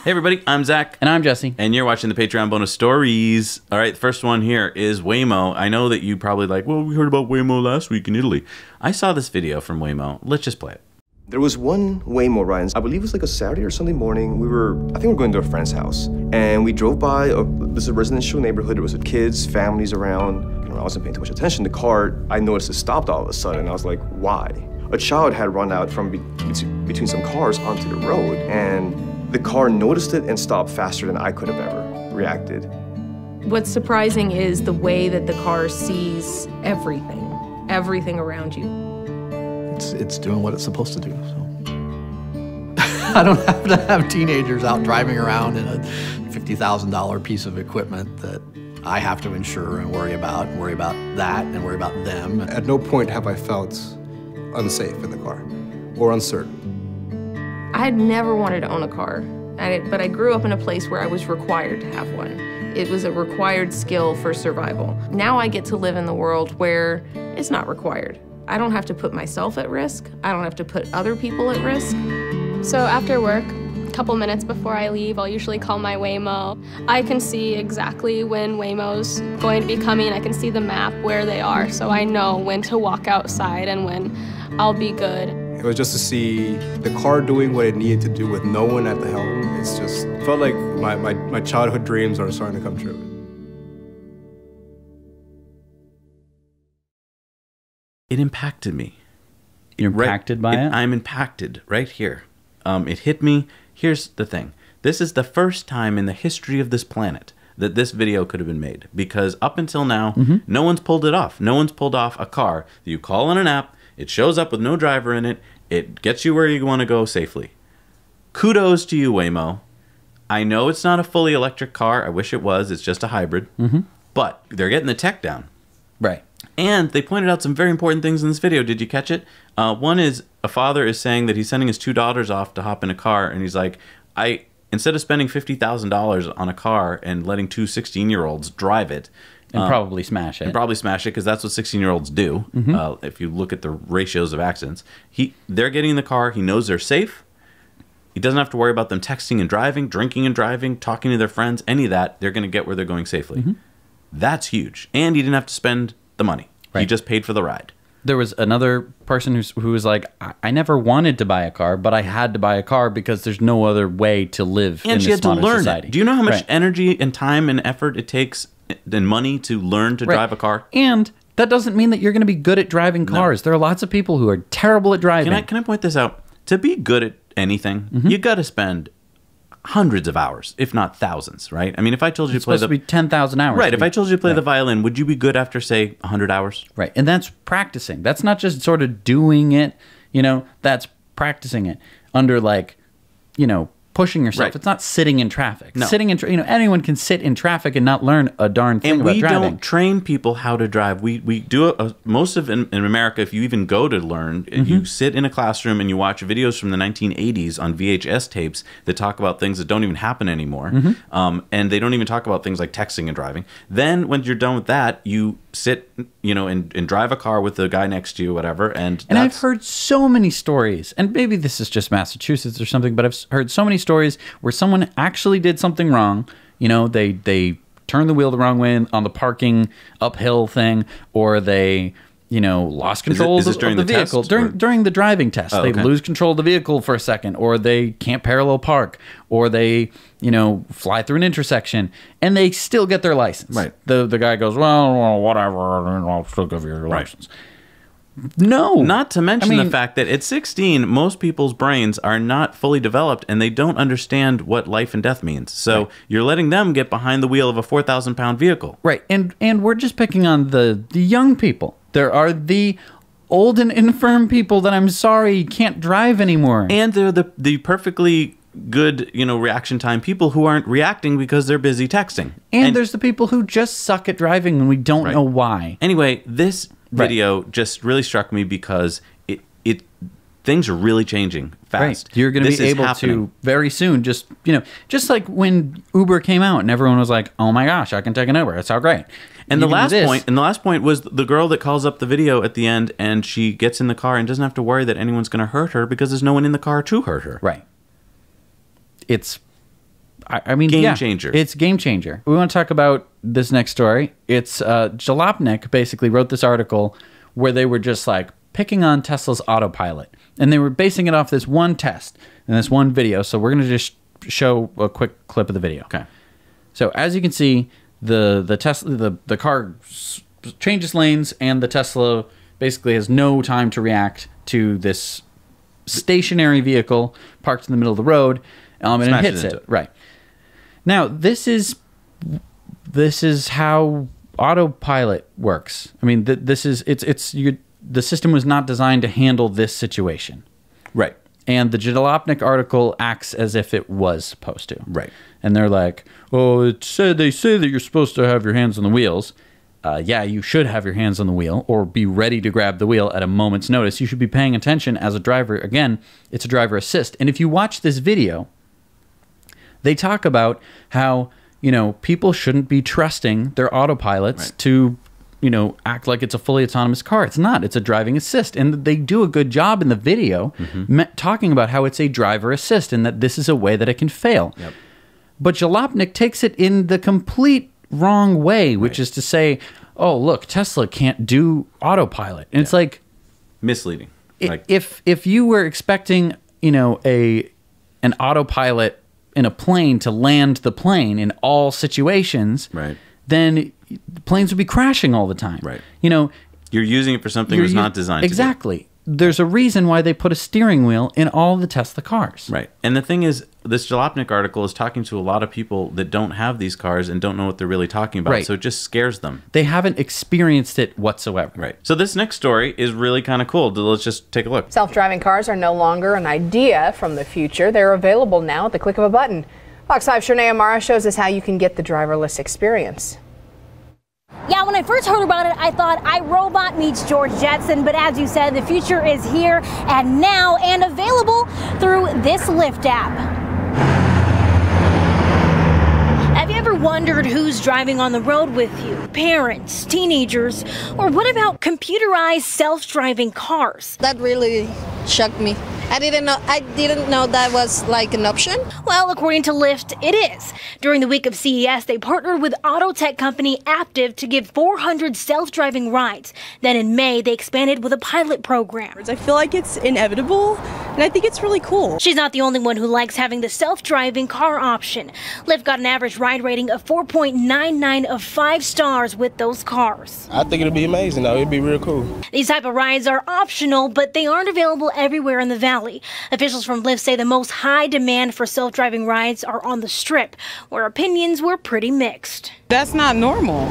Hey everybody, I'm Zach. And I'm Jesse. And you're watching the Patreon bonus stories. All right, the first one here is Waymo. I know that you probably like, well, we heard about Waymo last week in Italy. I saw this video from Waymo. Let's just play it. There was one Waymo ride, I believe it was like a Saturday or Sunday morning. I think we were going to a friend's house. And we drove by this is a residential neighborhood. There was kids, families around. I wasn't paying too much attention. The car, I noticed it stopped all of a sudden. I was like, why? A child had run out from between some cars onto the road. And the car noticed it and stopped faster than I could have ever reacted. What's surprising is the way that the car sees everything around you. It's doing what it's supposed to do. So I don't have to have teenagers out driving around in a $50,000 piece of equipment that I have to insure and worry about that and worry about them. At no point have I felt unsafe in the car or uncertain. I had never wanted to own a car, but I grew up in a place where I was required to have one. It was a required skill for survival. Now I get to live in the world where it's not required. I don't have to put myself at risk. I don't have to put other people at risk. So after work, a couple minutes before I leave, I'll usually call my Waymo. I can see exactly when Waymo's going to be coming. I can see the map where they are, so I know when to walk outside and when I'll be good. It was just to see the car doing what it needed to do with no one at the helm. It's just felt like my childhood dreams are starting to come true. It impacted me. You're impacted by it? I'm impacted right here. It hit me. Here's the thing. This is the first time in the history of this planet that this video could have been made. Because up until now, no one's pulled it off. No one's pulled off a car that you call on an app, it shows up with no driver in it, it gets you where you want to go safely. Kudos to you, Waymo. I know it's not a fully electric car. I wish it was. It's just a hybrid. But they're getting the tech down. Right. And they pointed out some very important things in this video. Did you catch it? One is a father is saying that he's sending his two daughters off to hop in a car, and he's like, instead of spending $50,000 on a car and letting two 16-year-olds drive it, and probably smash it. And probably smash it, because that's what 16-year-olds do. If you look at the ratios of accidents. They're getting in the car. He knows they're safe. He doesn't have to worry about them texting and driving, drinking and driving, talking to their friends, any of that. They're going to get where they're going safely. That's huge. And he didn't have to spend the money. Right. He just paid for the ride. There was another person who was like, I never wanted to buy a car, but I had to buy a car because there's no other way to live in this modern society. Do you know how much energy and time and effort it takes and money to learn to drive a car? And that doesn't mean that you're going to be good at driving cars. There are lots of people who are terrible at driving. Can I point this out? To be good at anything, you got to spend hundreds of hours, if not thousands, right? I mean, if I told you to play supposed to be 10,000 hours. Right, if I told you to play the violin, would you be good after, say, 100 hours? Right, and that's practicing. That's not just sort of doing it, that's practicing it under, like, pushing yourself. It's not sitting in traffic. No. Sitting in, anyone can sit in traffic and not learn a darn thing about driving. And we don't train people how to drive. We do most of in America. If you even go to learn, you sit in a classroom and you watch videos from the 1980s on VHS tapes that talk about things that don't even happen anymore, and they don't even talk about things like texting and driving. Then when you're done with that, you sit, and drive a car with the guy next to you, whatever. And I've heard so many stories, and maybe this is just Massachusetts or something, but I've heard so many stories where someone actually did something wrong. They turned the wheel the wrong way on the parking uphill thing, or they lost control of the vehicle during the driving test. They lose control of the vehicle for a second, or they can't parallel park, or they fly through an intersection, and they still get their license. Right. The guy goes, well, whatever, I'll still give you your license. No. Not to mention the fact that at 16, most people's brains are not fully developed and they don't understand what life and death means. So you're letting them get behind the wheel of a 4,000-pound vehicle. Right. And we're just picking on the young people. There are the old and infirm people that, I'm sorry, can't drive anymore. And they're the perfectly good, reaction time people who aren't reacting because they're busy texting. And there's the people who just suck at driving and we don't know why. Anyway, this video just really struck me because things are really changing fast. Right. You're going to be able to very soon just like when Uber came out and everyone was like, "Oh my gosh, I can take an Uber. It's so great." And the last point was the girl that calls up the video at the end, and she gets in the car and doesn't have to worry that anyone's going to hurt her because there's no one in the car to hurt her. Right. It's I mean, Game yeah, changer. It's game changer. We want to talk about this next story. It's Jalopnik basically wrote this article where they were just like picking on Tesla's autopilot, and they were basing it off this one test and this one video. So we're going to just show a quick clip of the video. Okay. So as you can see, the Tesla, the car changes lanes, and the Tesla basically has no time to react to this stationary vehicle parked in the middle of the road, and it hits it. Right. Now, this is how autopilot works. I mean, the system was not designed to handle this situation. Right. And the Jalopnik article acts as if it was supposed to. Right. And they're like, oh, they say that you're supposed to have your hands on the wheels. Yeah, you should have your hands on the wheel or be ready to grab the wheel at a moment's notice. You should be paying attention as a driver. Again, it's a driver assist. And if you watch this video, they talk about how, people shouldn't be trusting their autopilots to, act like it's a fully autonomous car. It's not. It's a driving assist. And they do a good job in the video talking about how it's a driver assist and that this is a way that it can fail. Yep. But Jalopnik takes it in the complete wrong way, which is to say, oh, look, Tesla can't do autopilot. And it's like misleading. If you were expecting, an autopilot in a plane to land the plane in all situations, right, then planes would be crashing all the time. Right. You're using it for something it's not designed to do. Exactly. There's a reason why they put a steering wheel in all the Tesla cars. Right. And the thing is, this Jalopnik article is talking to a lot of people that don't have these cars and don't know what they're really talking about. Right. So it just scares them. They haven't experienced it whatsoever. Right. So this next story is really kind of cool. Let's just take a look. Self-driving cars are no longer an idea from the future. They're available now at the click of a button. Fox 5's Shanae Amara shows us how you can get the driverless experience. Yeah, when I first heard about it, I thought iRobot meets George Jetson, but as you said, the future is here and now and available through this Lyft app. Have you ever wondered who's driving on the road with you? Parents, teenagers, or what about computerized self-driving cars? That really shocked me. I didn't know that was like an option. Well, according to Lyft, it is. During the week of CES, they partnered with auto tech company Aptiv to give 400 self-driving rides. Then in May, they expanded with a pilot program. I feel like it's inevitable, and I think it's really cool. She's not the only one who likes having the self-driving car option. Lyft got an average ride rating of 4.99 of 5 stars with those cars. I think it'll be amazing, though. It'll be real cool. These type of rides are optional, but they aren't available everywhere in the valley. Officials from Lyft say the most high demand for self-driving rides are on the Strip, where opinions were pretty mixed. That's not normal.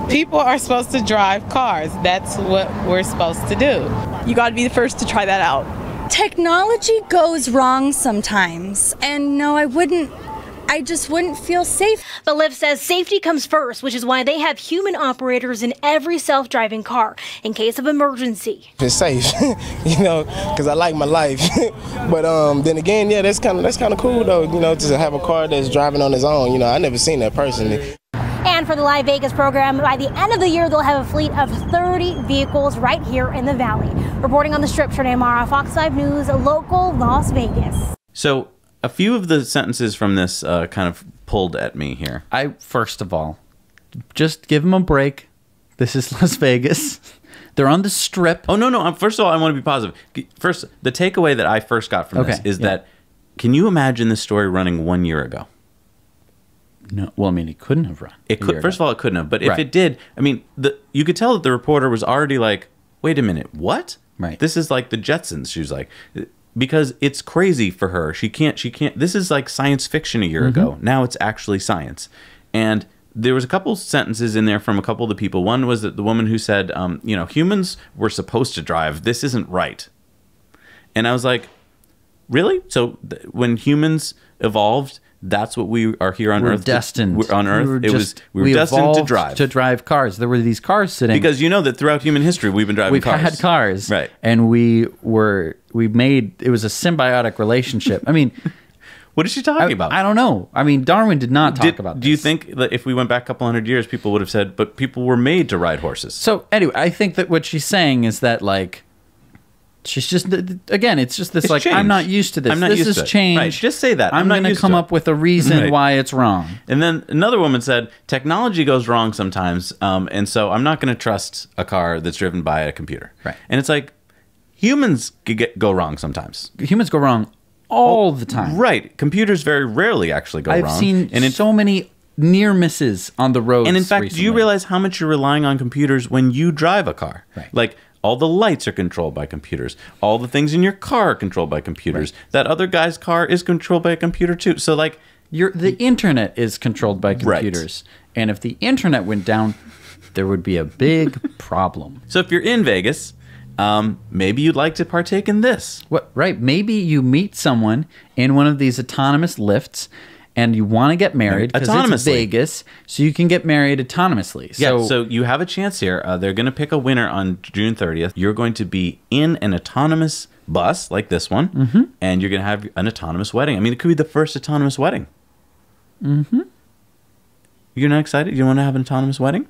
People are supposed to drive cars. That's what we're supposed to do. You got to be the first to try that out. Technology goes wrong sometimes, and no, I just wouldn't feel safe. But Lyft says safety comes first, which is why they have human operators in every self-driving car in case of emergency. It's safe, because I like my life. But then again, yeah, that's kind of cool though, to have a car that's driving on its own. I never seen that personally. And for the Live Vegas program, by the end of the year, they'll have a fleet of 30 vehicles right here in the valley. Reporting on the Strip, Shanae Amara, Fox 5 News, local Las Vegas. So a few of the sentences from this kind of pulled at me here. First of all, just give them a break. This is Las Vegas. They're on the Strip. Oh, no. First of all, I want to be positive. First, the takeaway that I first got from this is that, can you imagine this story running 1 year ago? No. Well, I mean, it couldn't have run. First of all, it couldn't have. But if it did, I mean, you could tell that the reporter was already like, wait a minute, what? Right. This is like the Jetsons. She was like... Because it's crazy for her. She can't, this is like science fiction a year ago. Now it's actually science. And there was a couple sentences in there from a couple of the people. One was that the woman who said, humans were supposed to drive. This isn't right. And I was like, really? So when humans evolved, that's what we are here on Earth. Destined. We're on Earth. We were destined to drive. To drive cars. There were these cars sitting. Because you know that throughout human history, we've been driving cars. We've had cars. Right. And it was a symbiotic relationship. I mean, what is she talking about? I don't know. I mean, Darwin did not talk about this. Do you think that if we went back a couple hundred years, people would have said, but people were made to ride horses? So anyway, I think that what she's saying is that, like, She's just, again, it's just this, It's like, change. I'm not used to this. I'm not this used is to it. change. Right, just say that. I'm not going to used come to it. up with a reason Right. why it's wrong. And then another woman said, technology goes wrong sometimes, and so I'm not going to trust a car that's driven by a computer. Right. And it's like, humans go wrong sometimes. Humans go wrong all the time. Right. Computers very rarely actually go I've wrong. seen so many near misses on the roads. And in fact, recently. do you realize how much you're relying on computers when you drive a car? Right. Like, all the lights are controlled by computers. All the things in your car are controlled by computers. Right. That other guy's car is controlled by a computer too. So like, the internet is controlled by computers. Right. And if the internet went down, there would be a big problem. So if you're in Vegas, maybe you'd like to partake in this. What? Right. Maybe you meet someone in one of these autonomous lifts and you want to get married because it's Vegas, so you can get married autonomously. So you have a chance here. They're going to pick a winner on June 30th. You're going to be in an autonomous bus like this one, and you're going to have an autonomous wedding. I mean, it could be the first autonomous wedding. You're not excited? You want to have an autonomous wedding?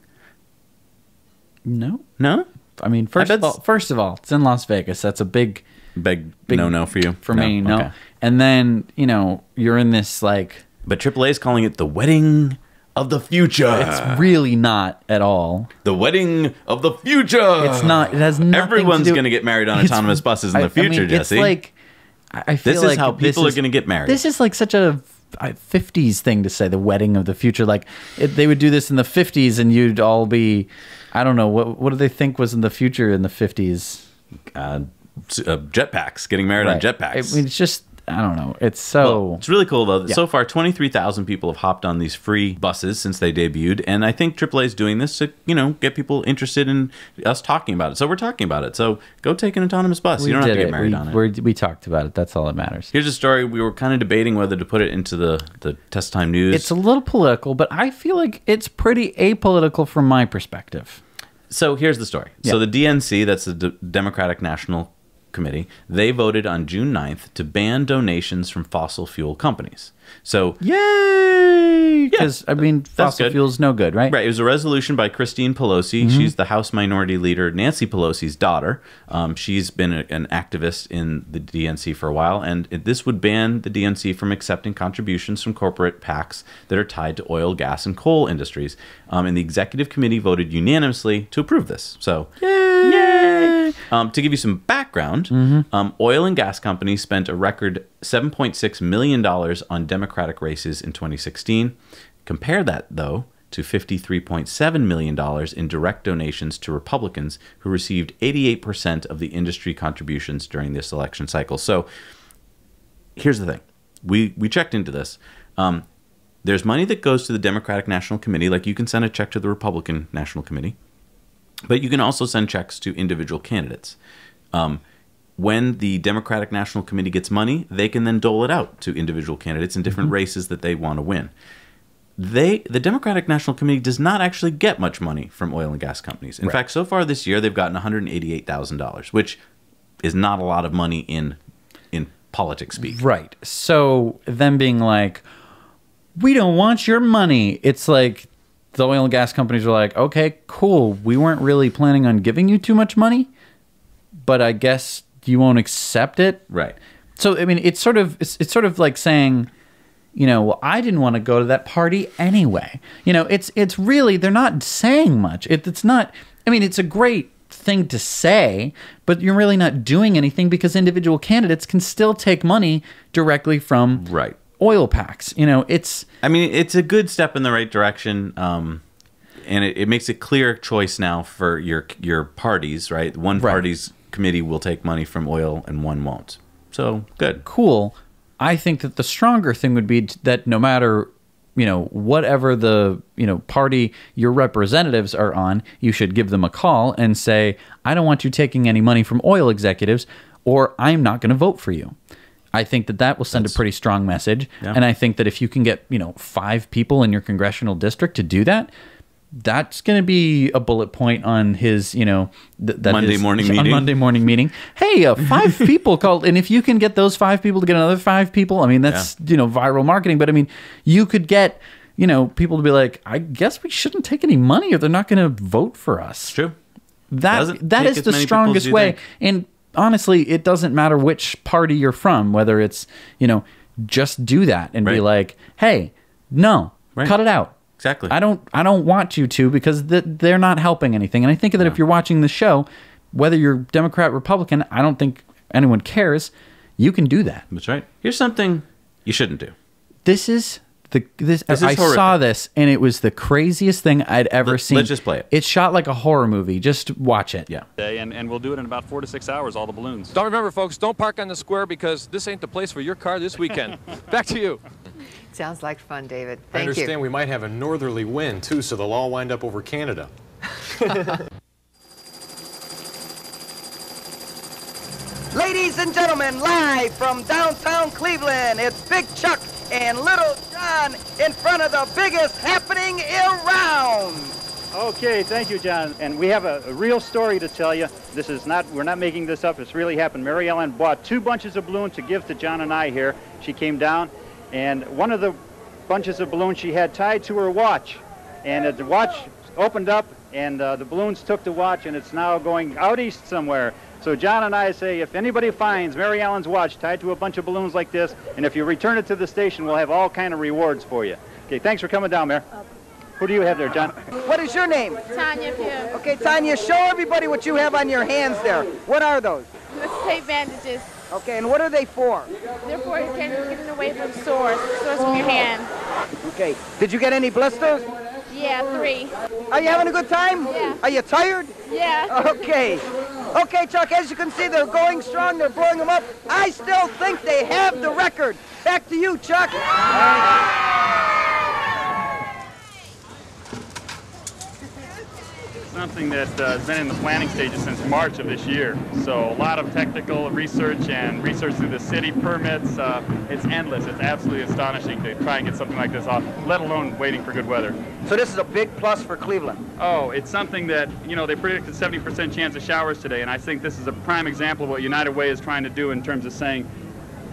No. No? I mean, first of all, it's in Las Vegas. That's a big no for you. For me, no. Okay. And then, you're in this like... But AAA is calling it the wedding of the future. It's really not at all. The wedding of the future. It's not. It has nothing Everyone's to do... going to get married on autonomous buses in the future, Jesse. It's like... I feel this is how people are going to get married. This is like such a 50s thing to say, the wedding of the future. Like, they would do this in the 50s and you'd all be... I don't know. What do they think was in the future in the 50s? Jetpacks. Getting married on jetpacks. I mean, it's just... I don't know. It's so... Well, it's really cool, though. Yeah. So far, 23,000 people have hopped on these free buses since they debuted. And I think AAA is doing this to, get people interested in us talking about it. So we're talking about it. So go take an autonomous bus. You don't have to get married on it. We talked about it. That's all that matters. Here's a story. We were kind of debating whether to put it into the Test Time News. It's a little political, but I feel like it's pretty apolitical from my perspective. So here's the story. Yeah. So the DNC, that's the Democratic National Committee, they voted on June 9th to ban donations from fossil fuel companies. So yay! Because I mean, fossil fuel's no good, right? Right. It was a resolution by Christine Pelosi. She's the House Minority Leader Nancy Pelosi's daughter. She's been an activist in the DNC for a while, and this would ban the DNC from accepting contributions from corporate PACs that are tied to oil, gas, and coal industries. And the executive committee voted unanimously to approve this. So yay! To give you some background, oil and gas companies spent a record $7.6 million on Democratic races in 2016. Compare that, though, to $53.7 million in direct donations to Republicans, who received 88% of the industry contributions during this election cycle. So here's the thing. We checked into this. There's money that goes to the Democratic National Committee, like you can send a check to the Republican National Committee, but you can also send checks to individual candidates. When the Democratic National Committee gets money, they can then dole it out to individual candidates in different races that they want to win. The Democratic National Committee does not actually get much money from oil and gas companies. In fact, so far this year, they've gotten $188,000, which is not a lot of money in politics speak. Right. So them being like, we don't want your money. It's like the oil and gas companies are like, okay, cool. We weren't really planning on giving you too much money, but I guess you won't accept it. Right. So, I mean, it's sort of like saying, well, I didn't want to go to that party anyway. It's really, they're not saying much. It's not, I mean, it's a great thing to say, but you're really not doing anything because individual candidates can still take money directly from oil PACs. I mean, it's a good step in the right direction. And it makes a clear choice now for your parties, right? One party's committee will take money from oil and one won't. So good. Cool. I think that the stronger thing would be that no matter, whatever the, party your representatives are on, you should give them a call and say, I don't want you taking any money from oil executives, or I'm not going to vote for you. I think that will send a pretty strong message. Yeah. And I think that if you can get, 5 people in your congressional district to do that, that's going to be a bullet point on his, Monday morning meeting. Hey, 5 people called. And if you can get those 5 people to get another 5 people, I mean, that's, viral marketing. But I mean, you could get, people to be like, I guess we shouldn't take any money or they're not going to vote for us. True. That is the strongest way. And honestly, it doesn't matter which party you're from, whether it's, you know, just do that and be like, hey, no, cut it out. Exactly. I don't want you to, because they're not helping anything. And I think that if you're watching the show, whether you're Democrat, Republican, I don't think anyone cares. You can do that. That's right. Here's something you shouldn't do. This is I horrific. saw this, and it was the craziest thing I'd ever seen. Let's just play it. It's shot like a horror movie. Just watch it. Yeah. And we'll do it in about 4 to 6 hours, all the balloons. Don't remember, folks, don't park on the square because this ain't the place for your car this weekend. Back to you. Sounds like fun, David. I Thank understand you. we might have a northerly wind, too, so they'll all wind up over Canada. Ladies and gentlemen, live from downtown Cleveland, it's Big Chuck and Little John in front of the biggest happening around. Okay, thank you, John. And we have a real story to tell you. This is not, we're not making this up, it's really happened. Mary Ellen bought 2 bunches of balloons to give to John and I here. She came down, and one of the bunches of balloons she had tied to her watch. And the watch opened up, and the balloons took the watch, and it's now going out east somewhere. So John and I say, if anybody finds Mary Ellen's watch tied to a bunch of balloons like this, and if you return it to the station, we'll have all kind of rewards for you. Okay, thanks for coming down, Mayor. Who do you have there, John? What is your name? Tanya Pugh. Okay, Tanya, show everybody what you have on your hands there. What are those? Let's tape bandages. Okay, and what are they for? They're for getting away from sores from your hand. Okay, did you get any blisters? Yeah, 3. Are you having a good time? Yeah. Are you tired? Yeah. Okay. Okay, Chuck, as you can see, they're going strong. They're blowing them up. I still think they have the record. Back to you, Chuck. Something that has been in the planning stages since March of this year. So a lot of technical research and research through the city, permits. It's endless. It's absolutely astonishing to try and get something like this off, let alone waiting for good weather. So this is a big plus for Cleveland. Oh, it's something that, you know, they predicted 70% chance of showers today, and I think this is a prime example of what United Way is trying to do in terms of saying,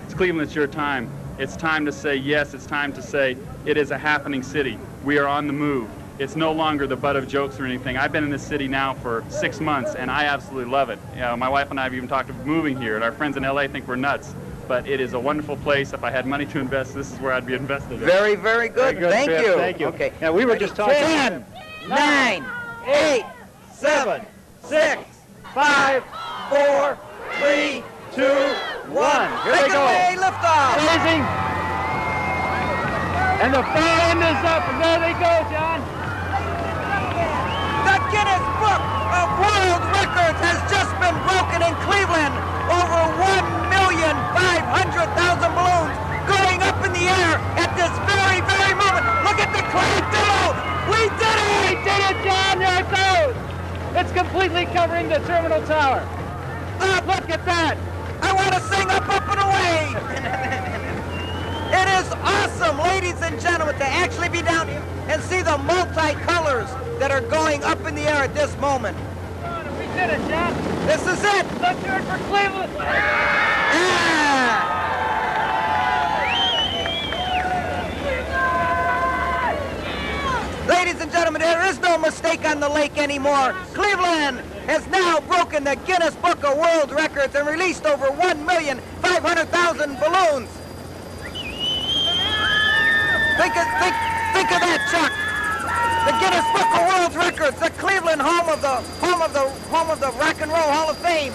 it's Cleveland, it's your time. It's time to say yes. It's time to say it is a happening city. We are on the move. It's no longer the butt of jokes or anything. I've been in this city now for 6 months, and I absolutely love it. You know, my wife and I have even talked about moving here, and our friends in LA think we're nuts. But it is a wonderful place. If I had money to invest, this is where I'd be invested. Very, very good. Thank you. Thank you. Okay. Now, we were just talking. 10, 9, 8, 7, 6, 5, 4, 3, 2, 1. Here Take they go. away, lift off. Amazing. And the far end is up, and there they go, John. The Guinness Book of World Records has just been broken in Cleveland. Over 1,500,000 balloons going up in the air at this very, very moment. Look at the cloud demo. We did it! We did it, John. There it goes. It's completely covering the terminal tower. Look at that. I want to sing up and away. It is awesome, ladies and gentlemen, to actually be down here and see the multi-colors that are going up in the air at this moment. We did it, John. This is it. Let's do it for Cleveland. Ladies and gentlemen, there is no mistake on the lake anymore. Cleveland has now broken the Guinness Book of World Records and released over 1,500,000 balloons. Think of that, Chuck. The Guinness Book of World Records, the Cleveland home of the Rock and Roll Hall of Fame.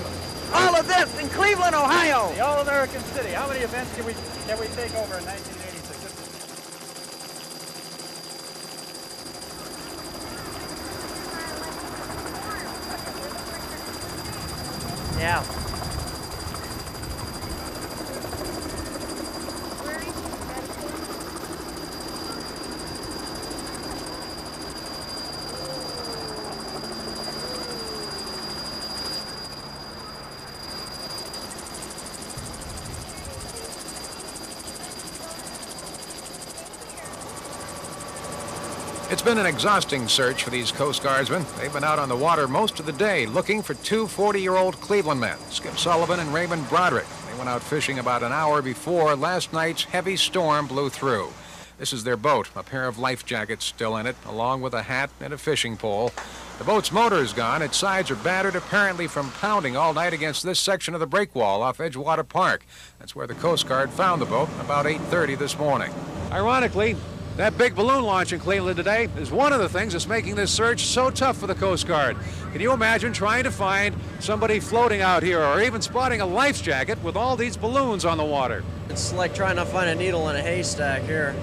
All of this in Cleveland, Ohio. The All-American City. How many events can we take over in 1986? Yeah. It's been an exhausting search for these Coast Guardsmen. They've been out on the water most of the day looking for 2 40-year-old Cleveland men, Skip Sullivan and Raymond Broderick. They went out fishing about an hour before last night's heavy storm blew through. This is their boat, a pair of life jackets still in it, along with a hat and a fishing pole. The boat's motor is gone. Its sides are battered, apparently from pounding all night against this section of the break wall off Edgewater Park. That's where the Coast Guard found the boat about 8:30 this morning. Ironically, that big balloon launch in Cleveland today is one of the things that's making this search so tough for the Coast Guard. Can you imagine trying to find somebody floating out here or even spotting a life jacket with all these balloons on the water? It's like trying to find a needle in a haystack here,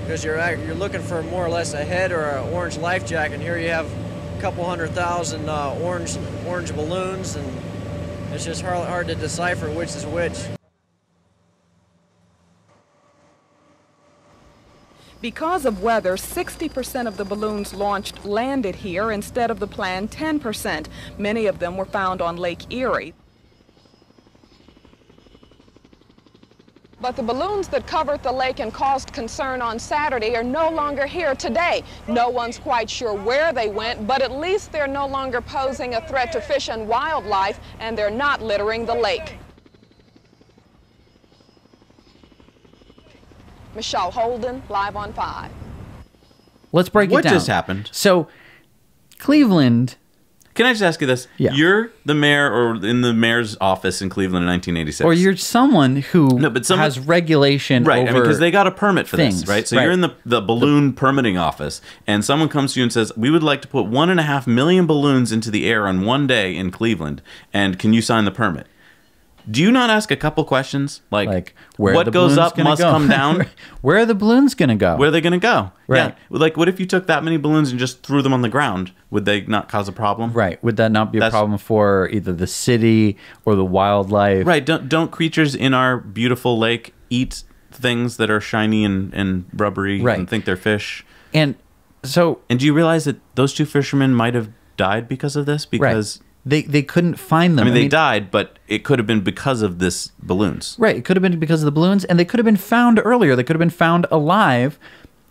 because you're looking for more or less a head or an orange life jacket, and here you have a couple 100,000 orange balloons, and it's just hard to decipher which is which. Because of weather, 60% of the balloons launched landed here instead of the planned 10%. Many of them were found on Lake Erie. But the balloons that covered the lake and caused concern on Saturday are no longer here today. No one's quite sure where they went, but at least they're no longer posing a threat to fish and wildlife, and they're not littering the lake. Michelle Holden, live on 5. Let's break it down. What just happened? So, Cleveland. Can I just ask you this? Yeah. You're the mayor or in the mayor's office in Cleveland in 1986. Or you're someone who has regulation right, over because they got a permit for things, this, right? So you're in the balloon permitting office, and someone comes to you and says, we would like to put 1.5 million balloons into the air on one day in Cleveland, and can you sign the permit? Do you not ask a couple questions like where what goes up must come down? Where are the balloons going to go? Where are they going to go? Right. Yeah. Like, what if you took that many balloons and just threw them on the ground? Would they not cause a problem? Right. Would that not be a problem for either the city or the wildlife? Right. Don't creatures in our beautiful lake eat things that are shiny and rubbery and think they're fish? And so... And do you realize that those two fishermen might have died because of this? Because... Right. They couldn't find them. I mean, they died, but it could have been because of this balloons. Right. It could have been because of the balloons, and they could have been found earlier. They could have been found alive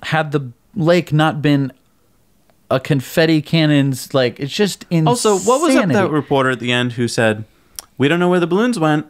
had the lake not been a confetti cannons. Like, it's just insanity. Also, what was up that reporter at the end who said, we don't know where the balloons went,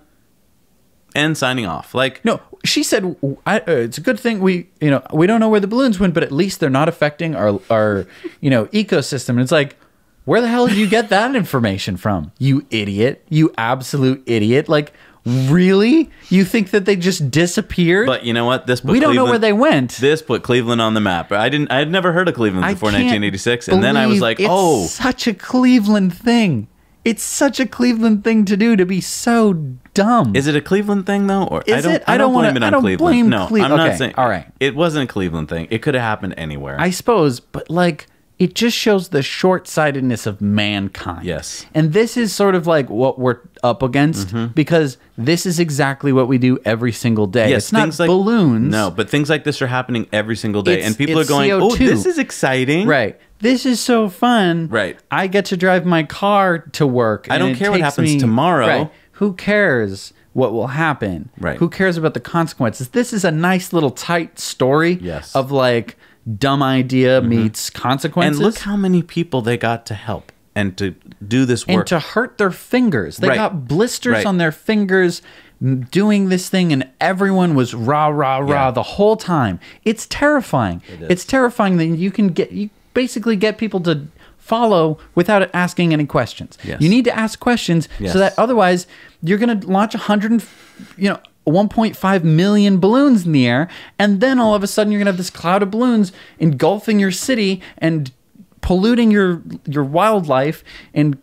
and signing off? Like, no, she said, it's a good thing we don't know where the balloons went, but at least they're not affecting our ecosystem. And it's like, where the hell did you get that information from? You idiot. You absolute idiot. Like, really? You think that they just disappeared? But you know what? We don't know where they went. This put Cleveland on the map. I had never heard of Cleveland before 1986. And then I was like, oh. It's such a Cleveland thing. It's such a Cleveland thing to do, to be so dumb. Is it a Cleveland thing, though? Or I don't blame it on Cleveland. No, I'm not saying. All right. It wasn't a Cleveland thing. It could have happened anywhere. I suppose, but like... It just shows the short-sightedness of mankind. Yes. And this is sort of like what we're up against, because this is exactly what we do every single day. Yes, it's not balloons. No, but things like this are happening every single day. And people are it's going, CO2. oh, this is exciting. Right. This is so fun. Right. I get to drive my car to work. I don't care what happens tomorrow. Right. Who cares what will happen? Right. Who cares about the consequences? This is a nice little tight story of like... dumb idea meets consequences. And look how many people they got to help and to do this work. And to hurt their fingers. They got blisters on their fingers doing this thing, and everyone was rah, rah, rah the whole time. It's terrifying. It's terrifying that you basically get people to follow without asking any questions. Yes. You need to ask questions so that otherwise you're going to launch 1.5 million balloons in the air, and then all of a sudden you're gonna have this cloud of balloons engulfing your city and polluting your wildlife and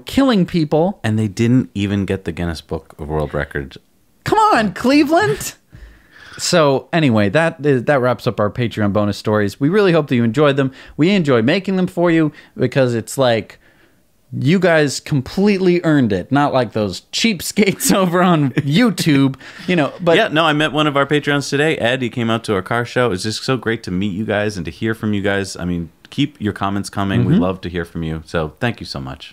killing people. And they didn't even get the Guinness Book of World Records. Come on, Cleveland. So anyway, that wraps up our Patreon bonus stories. We really hope that you enjoyed them. We enjoy making them for you because it's like, you guys completely earned it, not like those cheapskates over on YouTube, but yeah, no, I met one of our Patreons today, Ed. He came out to our car show. It's just so great to meet you guys and to hear from you guys. I mean, keep your comments coming. We love to hear from you. So thank you so much.